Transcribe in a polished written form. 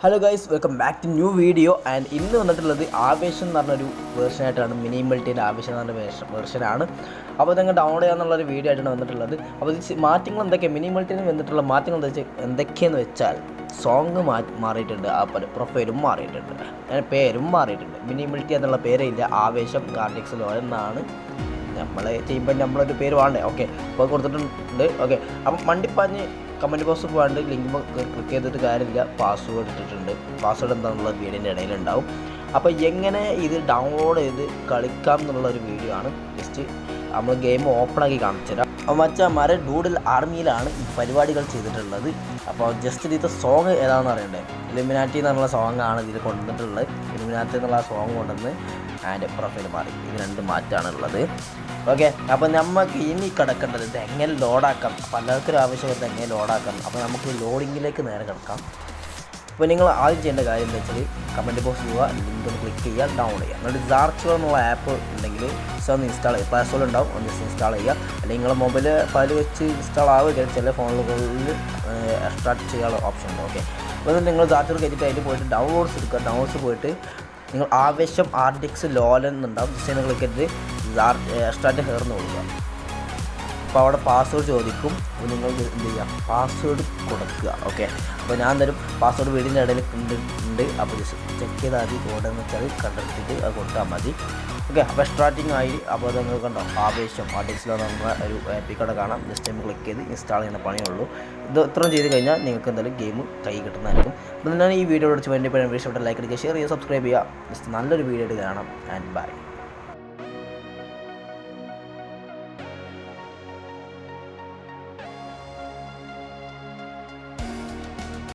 Hello guys, welcome back to new video. And ഇന്ന് വന്നിട്ടുള്ളത് ആവേശം എന്ന് പറഞ്ഞൊരു വേർഷനായിട്ടാണ്. മിനി മൾട്ടീൻ്റെ ആവേശം എന്ന് പറഞ്ഞ വേർഷനാണ്. അപ്പോൾ നിങ്ങൾ ഡൗൺലോഡ് ചെയ്യാന്നുള്ളൊരു വീഡിയോ ആയിട്ടാണ് വന്നിട്ടുള്ളത്. അപ്പോൾ മാറ്റങ്ങൾ എന്തൊക്കെയാണ്, മിനി മൾട്ടീന് വന്നിട്ടുള്ള മാറ്റങ്ങൾ എന്തൊക്കെയെന്ന് വെച്ചാൽ സോങ് മാറിയിട്ടുണ്ട്, ആ പ്രൊഫൈലും മാറിയിട്ടുണ്ട്, അങ്ങനെ പേരും മാറിയിട്ടുണ്ട്. മിനി മൾട്ടി എന്നുള്ള പേരേ ഇല്ല, ആവേശം കാർഡിക്സ് ലോ എന്നാണ് നമ്മൾ ചെയ്യുമ്പോൾ നമ്മളൊരു പേര് വേണ്ടേ. ഓക്കെ, അപ്പോൾ കൊടുത്തിട്ടുണ്ട്. ഓക്കെ, അപ്പം മണ്ടിപ്പാഞ്ഞ് കമൻറ്റ് ബോക്സ് പോകാണ്ട് ലിങ്ക് ക്ലിക്ക് ചെയ്തിട്ട് കാര്യമില്ല. പാസ്വേഡ് ഇട്ടിട്ടുണ്ട്. പാസ്വേഡ് എന്താണെന്നുള്ളത് വീഡിയോൻ്റെ ഇടയിലുണ്ടാവും. അപ്പോൾ എങ്ങനെ ഇത് ഡൗൺലോഡ് ചെയ്ത് കളിക്കാം എന്നുള്ളൊരു വീഡിയോ ആണ്. ജസ്റ്റ് നമ്മൾ ഗെയിം ഓപ്പണാക്കി കാണിച്ചു തരാം. അപ്പോൾ മച്ചാന്മാരെ ഡൂഡിൽ ആർമിയിലാണ് ഈ പരിപാടികൾ ചെയ്തിട്ടുള്ളത്. അപ്പോൾ ജസ്റ്റ് ഇതിൻ്റെ സോങ് ഏതാണെന്ന് അറിയണ്ടേ. ഇലുമിനാറ്റി എന്നുള്ള സോങ്ങാണ് ഇതിൽ കൊണ്ടുവന്നിട്ടുള്ളത്. ഇലുമിനാറ്റി എന്നുള്ള സോങ് കൊണ്ടുവന്ന് ആൻഡ് പ്രൊഫൈൽ മാറി. ഇത് രണ്ട് മാറ്റമാണുള്ളത്. ഓക്കെ, അപ്പോൾ നമുക്ക് ഇനി കിടക്കേണ്ടത് ഇത് എങ്ങനെ ലോഡാക്കാം. പലർക്കൊരു ആവശ്യകത എങ്ങനെ ലോഡാക്കാം. അപ്പോൾ നമുക്ക് ലോഡിങ്ങിലേക്ക് നേരെ കിടക്കാം. അപ്പോൾ നിങ്ങൾ ആദ്യം ചെയ്യേണ്ട കാര്യം എന്താ വെച്ചാൽ കമൻറ്റ് ബോക്സ് പോവുക, ലിങ്ക് ഒന്ന് ക്ലിക്ക് ചെയ്യുക, ഡൗൺലോഡ് ചെയ്യുക. എന്നിട്ട് ജാർച്ചുകൾ എന്നുള്ള ആപ്പ് ഉണ്ടെങ്കിൽ ഒന്ന് ഇൻസ്റ്റാൾ ചെയ്യുക. പ്ലേ സ്റ്റോറിൽ ഉണ്ടാവും, ഒന്ന് ഇൻസ്റ്റാൾ ചെയ്യുക. അല്ലെങ്കിൽ നിങ്ങളുടെ മൊബൈൽ ഫയൽ വെച്ച് ഇൻസ്റ്റാൾ ആവുക. ചില ഫോണുകളിൽ എക്സ്ട്രാക്ട് ചെയ്യാനുള്ള ഓപ്ഷൻ ഉണ്ട്. ഓക്കെ, അപ്പോൾ നിങ്ങൾ ജാർച്ചുകൾ കയറ്റിയിട്ട് അതിൽ പോയിട്ട് ഡൗൺലോഡ്സ് എടുക്കുക. ഡൗൺലോഡ്സ് പോയിട്ട് നിങ്ങൾ ആവേശം ആർഡിക്സ് ലോലൻ എന്നുണ്ടാവും. ജസ്റ്റ് നിങ്ങൾ ക്ലിക്ക് ചെയ്തിട്ട് എക്സ്ട്രാക്ട് ഹെയർന്ന് കൊടുക്കുക. അപ്പോൾ അവിടെ പാസ്വേഡ് ചോദിക്കും. അപ്പോൾ നിങ്ങൾ എന്ത് ചെയ്യുക, പാസ്വേഡ് കൊടുക്കുക. ഓക്കെ, അപ്പോൾ ഞാൻ തരും പാസ്വേഡ് വീടിൻ്റെ ഇടയിൽ ഉണ്ട്. അപ്പോൾ ജസ്റ്റ് ചെക്ക് ചെയ്താൽ മതി. കോഡെന്ന് വെച്ചാൽ കണ്ടെത്തിയിട്ട് അത് കൊടുത്താൽ മതി. ഓക്കെ, അപ്പോൾ എക്സ്ട്രാക്റ്റിംഗ് ആയി. അപ്പോൾ അത് നിങ്ങൾക്ക് കണ്ടോ ആവേശം ആർഡിക്സിലോ നമ്മൾ ഒരു ആപ്പിക്കടെ കാണാം. ജസ്റ്റ് നമ്മൾ ക്ലിക്ക് ചെയ്ത് ഇൻസ്റ്റാൾ ചെയ്യുന്ന പണിയുള്ളൂ. ഇത് ഇത്രയും ചെയ്ത് കഴിഞ്ഞാൽ നിങ്ങൾക്ക് എന്തായാലും ഗെയിം കൈ കിട്ടുന്നതായിരിക്കും. അപ്പോൾ ഞാൻ ഈ വീഡിയോ വിളിച്ച് വേണ്ടി ഇഷ്ടപ്പെട്ട ലൈക്ക് അടിക്കുക, ഷെയർ ചെയ്യുക, സബ്സ്ക്രൈബ് ചെയ്യുക. ജസ്റ്റ് നല്ലൊരു വീഡിയോ ആയിട്ട് കാണാം. And by.